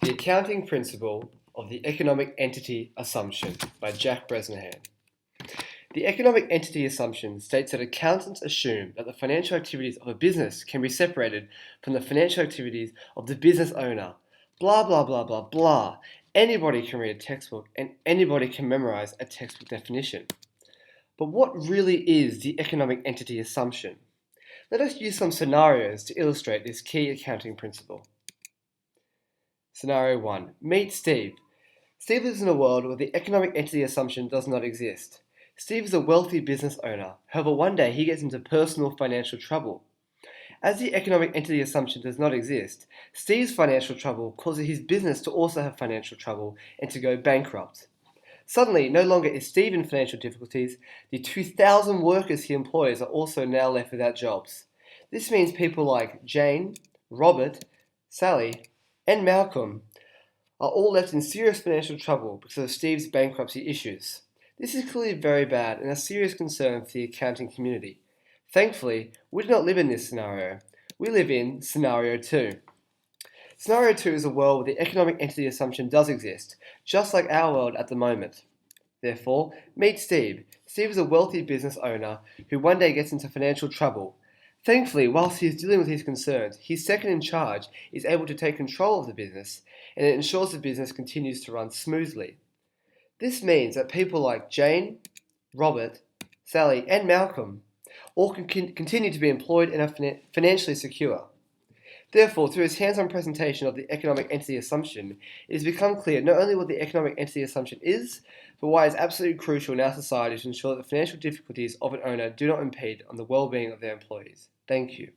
The Accounting Principle of the Economic Entity Assumption by Jack Bresnahan. The economic entity assumption states that accountants assume that the financial activities of a business can be separated from the financial activities of the business owner. Blah, blah, blah, blah, blah. Anybody can read a textbook and anybody can memorize a textbook definition. But what really is the economic entity assumption? Let us use some scenarios to illustrate this key accounting principle. Scenario 1. Meet Steve. Steve lives in a world where the economic entity assumption does not exist. Steve is a wealthy business owner. However, one day he gets into personal financial trouble. As the economic entity assumption does not exist, Steve's financial trouble causes his business to also have financial trouble and to go bankrupt. Suddenly, no longer is Steve in financial difficulties, the 2,000 workers he employs are also now left without jobs. This means people like Jane, Robert, Sally, and Malcolm are all left in serious financial trouble because of Steve's bankruptcy issues. This is clearly very bad and a serious concern for the accounting community. Thankfully, we do not live in this scenario. We live in Scenario 2. Scenario 2 is a world where the economic entity assumption does exist, just like our world at the moment. Therefore, meet Steve. Steve is a wealthy business owner who one day gets into financial trouble. Thankfully, whilst he is dealing with his concerns, his second in charge is able to take control of the business, and it ensures the business continues to run smoothly. This means that people like Jane, Robert, Sally, and Malcolm all can continue to be employed and are financially secure. Therefore, through his hands-on presentation of the economic entity assumption, it has become clear not only what the economic entity assumption is, but why it is absolutely crucial in our society to ensure that the financial difficulties of an owner do not impede on the well-being of their employees. Thank you.